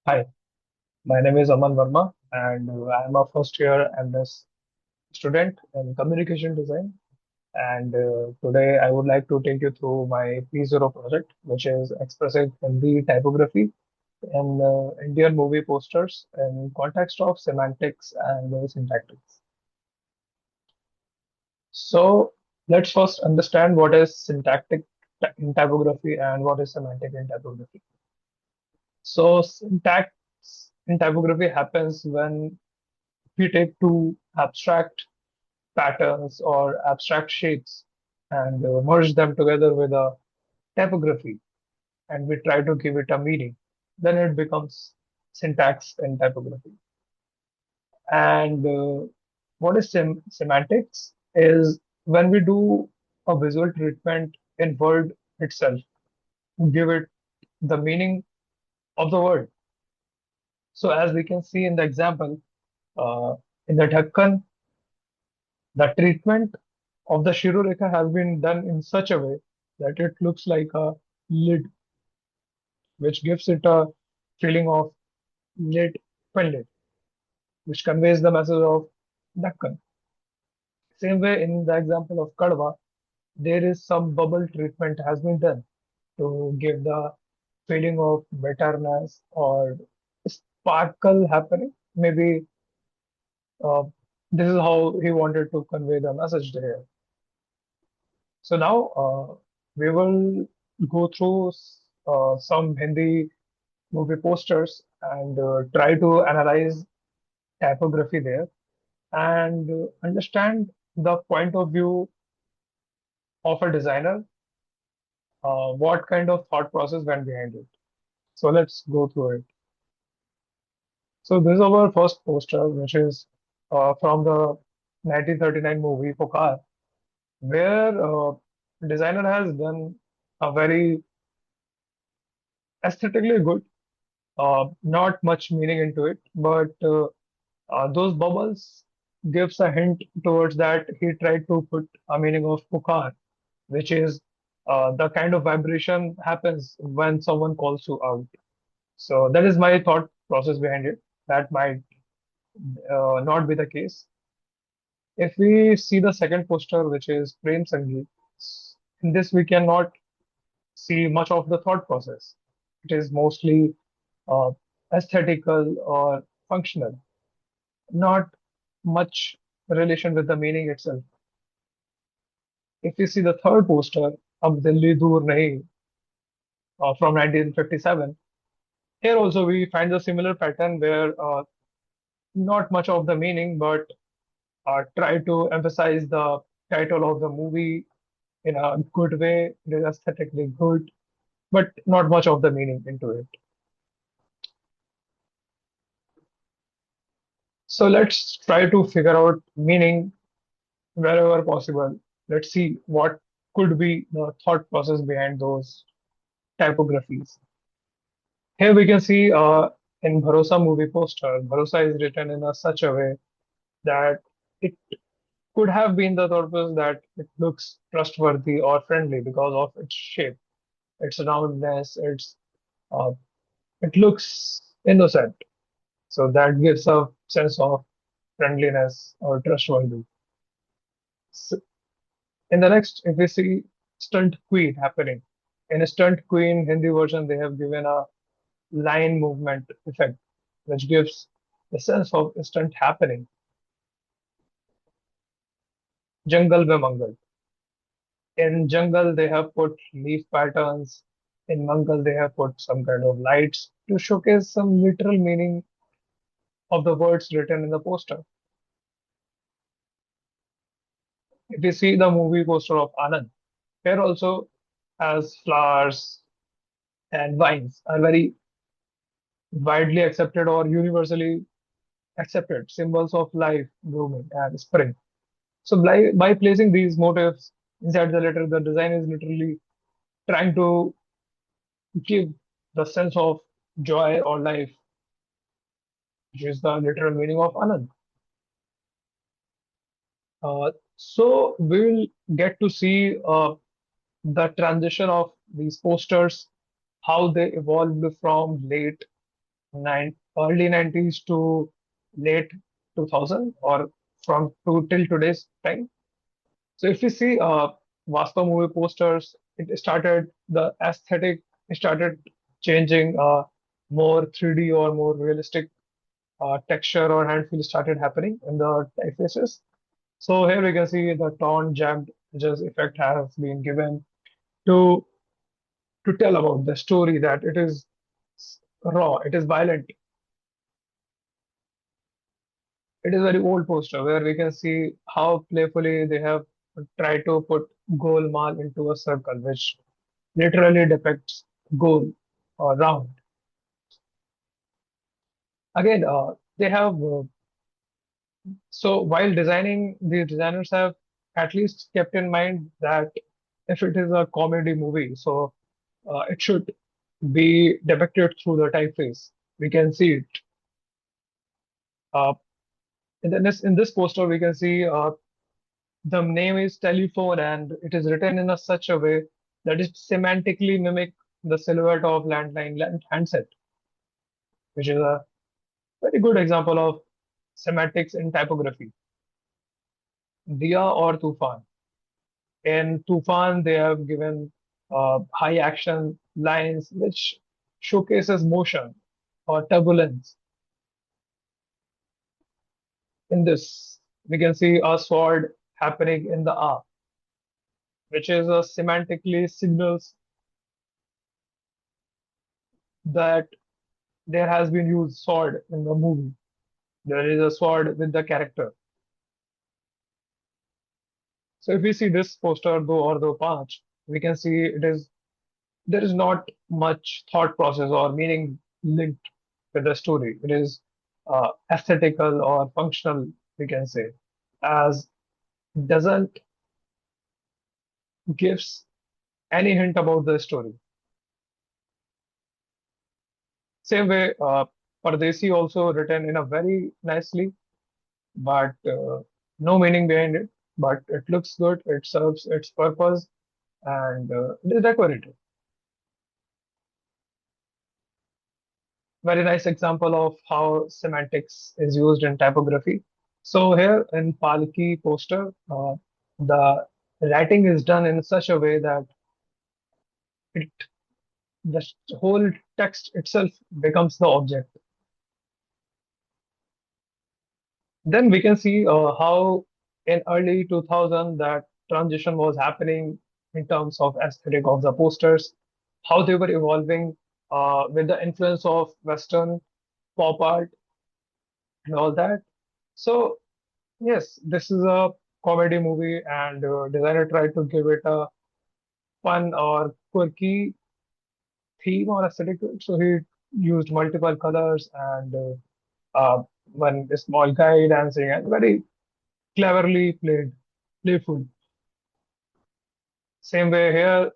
Hi, my name is Aman Verma, and I am a first year MS student in communication design. And today I would like to take you through my P0 project, which is Expressive Hindi Typography in Indian movie posters in context of semantics and syntactics. So let's first understand what is syntactic in typography and what is semantic in typography. So syntax in typography happens when we take two abstract patterns or abstract shapes and merge them together with a typography and we try to give it a meaning, then it becomes syntax in typography. And what is semantics is when we do a visual treatment in word itself, give it the meaning of the word. So as we can see in the example, in the Dhakkan, the treatment of the Shirureka has been done in such a way that it looks like a lid, which gives it a feeling of lid pendant, which conveys the message of Dakkan. Same way in the example of Kadwa, there is some bubble treatment has been done to give the feeling of bitterness or sparkle happening. Maybe uh, this is how he wanted to convey the message there. So now we will go through some Hindi movie posters and try to analyze typography there and understand the point of view of a designer, what kind of thought process went behind it. So let's go through it. So this is our first poster, which is from the 1939 movie Pokar, where designer has done a very aesthetically good, not much meaning into it, but those bubbles gives a hint towards that he tried to put a meaning of pukar, which is the kind of vibration happens when someone calls you out. So that is my thought process behind it. That might not be the case. If we see the second poster, which is Prem Sangeet, in this we cannot see much of the thought process. It is mostly uh, aesthetical or functional, not much relation with the meaning itself. If you see the third poster, Ab Dilli Dur Nahi, from 1957, here also we find a similar pattern where not much of the meaning, but try to emphasize the title of the movie in a good way. It is aesthetically good, but not much of the meaning into it. So let's try to figure out meaning wherever possible. Let's see what could be the thought process behind those typographies. Here we can see in Bharosa movie poster, Bharosa is written in a such a way that it could have been the purpose that it looks trustworthy or friendly because of its shape, its roundness, uh, it looks innocent. So that gives a sense of friendliness or trustworthy. So in the next, if we see stunt queen happening, in a stunt queen Hindi version, they have given a line movement effect, which gives the sense of stunt happening. Jungle mein Mangal. In jungle, they have put leaf patterns. In Mangal, they have put some kind of lights to showcase some literal meaning of the words written in the poster. If you see the movie poster of Anand, here also as flowers and vines are very widely accepted or universally accepted symbols of life, blooming, and spring. So by placing these motifs inside the letter, the design is literally trying to give the sense of joy or life, which is the literal meaning of Anand. So we will get to see the transition of these posters, how they evolved from late early 90s to late 2000 or from to till today's time. So if you see Vasta movie posters, it started the aesthetic started changing, more 3D or more realistic texture or hand feel started happening in the typefaces. So here we can see the tone jagged edges effect has been given to tell about the story that it is raw, it is violent. It is very old poster where we can see how playfully they have tried to put Golmaal into a circle, which literally depicts goal or round. Again, they have so while designing, the designers have at least kept in mind that if it is a comedy movie, so it should be depicted through the typeface. We can see it. Uh, in this poster, we can see the name is telephone and it is written in a such a way that it semantically mimic the silhouette of landline handset, which is a very good example of semantics in typography. Diya or Tufan. In Tufan, they have given high action lines which showcases motion or turbulence. In this, we can see a sword happening in the R, which is a semantically signals that there has been used sword in the movie. There is a sword with the character. So if we see this poster, do or do panch, we can see it is there is not much thought process or meaning linked with the story. It is aesthetical or functional, we can say, as doesn't gives any hint about the story. Same way, Pardesi also written in a very nicely, but no meaning behind it. But it looks good. It serves its purpose, and it is decorative. Very nice example of how semantics is used in typography. So here in Palki poster, the writing is done in such a way that it the whole text itself becomes the object. Then we can see how in early 2000 that transition was happening in terms of aesthetic of the posters, how they were evolving with the influence of Western pop art and all that. So yes, this is a comedy movie, and designer tried to give it a fun or quirky theme or aesthetic to it. So he used multiple colors and one small guy dancing and very cleverly played, playful. Same way here,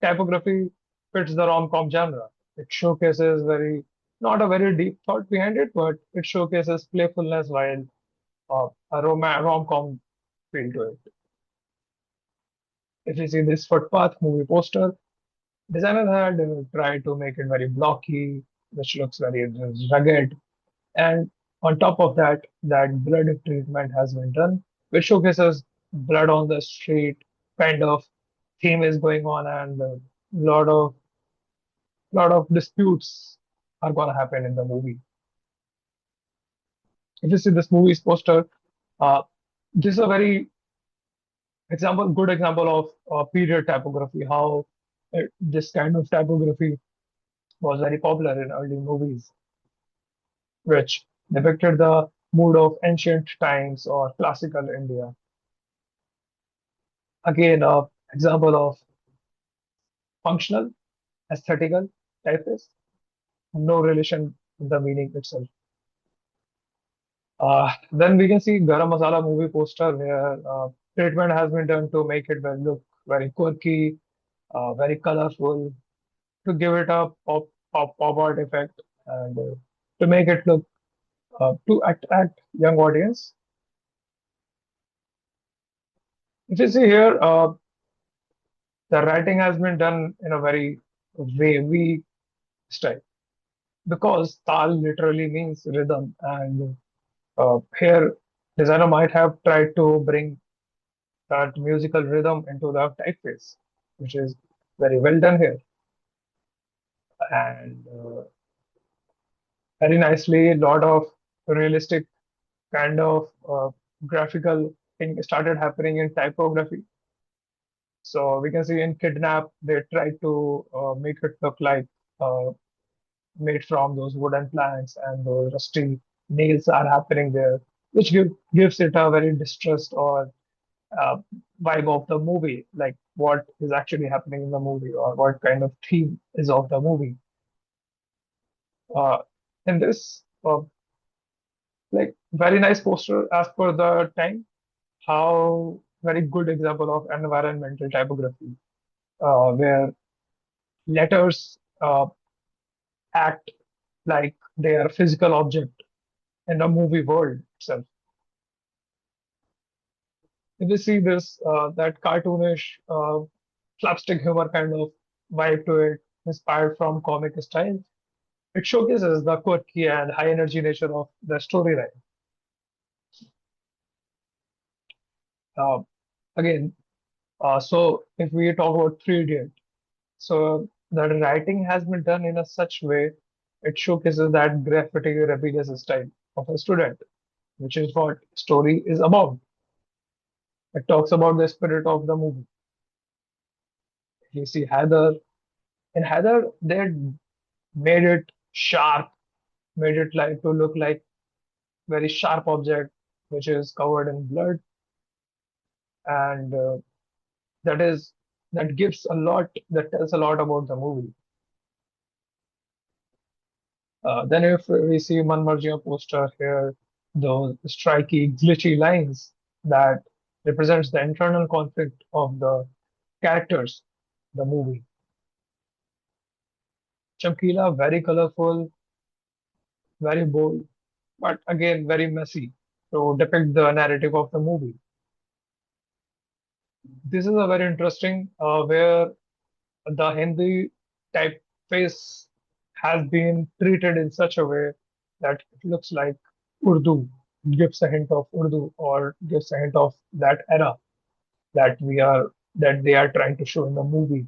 typography fits the rom-com genre. It showcases not a very deep thought behind it, but it showcases playfulness while a rom-com feel to it. If you see this footpath movie poster, designer had tried to make it very blocky, which looks very rugged, and on top of that, that blood treatment has been done, which showcases blood on the street kind of theme is going on, and a lot of disputes are gonna happen in the movie. If you see this movie's poster, uh, this is a very good example of period typography, how this kind of typography was very popular in early movies, which depicted the mood of ancient times or classical India. Again, example of functional, aesthetical typeface, no relation with the meaning itself. Then we can see Garam Masala movie poster where treatment has been done to make it look very quirky, very colorful, to give it a pop art effect, and to make it look to attract young audience. If you see here, the writing has been done in a very wavy style. because tal literally means rhythm, and here designer might have tried to bring that musical rhythm into the typeface, which is very well done here. And very nicely, a lot of realistic kind of graphical thing started happening in typography. So we can see in Kidnap, they tried to make it look like uh, made from those wooden planks, and those rusty nails are happening there, which gives it a very distressed or uh, vibe of the movie, like what is actually happening in the movie or what kind of theme is of the movie. Uh, in this, like very nice poster as per the time, how very good example of environmental typography, where letters act like they are a physical object in the movie world itself. If you see this, that cartoonish, slapstick humor kind of vibe to it, inspired from comic style, it showcases the quirky and high energy nature of the storyline. Uh, Again, so if we talk about Three Idiot, so the writing has been done in a such way it showcases that graffiti rebellious style of a student, which is what story is about. It talks about the spirit of the movie. You see Heather. In Heather, they had made it sharp, made it like to look like very sharp object, which is covered in blood, and that is that gives a lot, that tells a lot about the movie. Then if we see Manmarjia poster here, those striky, glitchy lines that represents the internal conflict of the characters, the movie. Chamkila, very colorful, very bold, but again very messy to depict the narrative of the movie. This is a very interesting where the Hindi typeface has been treated in such a way that it looks like Urdu, gives a hint of Urdu or gives a hint of that era that they are trying to show in the movie.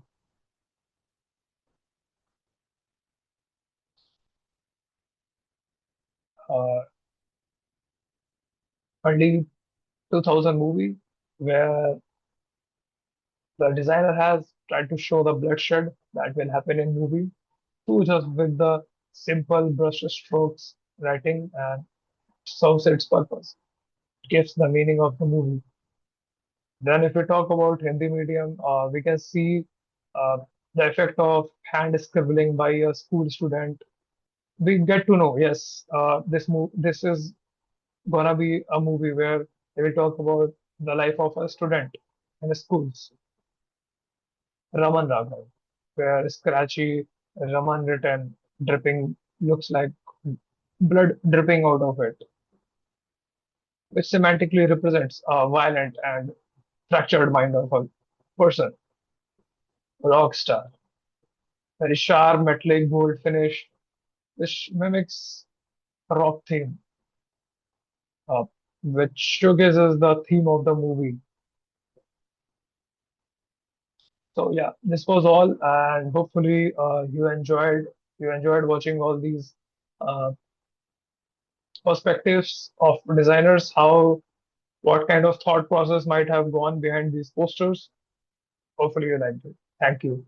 Uh, Early 2000 movie where the designer has tried to show the bloodshed that will happen in movie to just with the simple brush strokes writing and serves its purpose, gives the meaning of the movie. Then, if we talk about Hindi medium, we can see uh, the effect of hand scribbling by a school student. We get to know, yes, this is gonna be a movie where they will talk about the life of a student in the schools. Raman Raghav, where scratchy Raman written dripping looks like blood dripping out of it, which semantically represents a violent and fractured mind of a person. Rockstar, very sharp metallic gold finish, which mimics a rock theme, uh, which showcases the theme of the movie. So yeah, this was all, and hopefully you enjoyed watching all these uh, perspectives of designers, how what kind of thought process might have gone behind these posters. Hopefully you liked it. Thank you.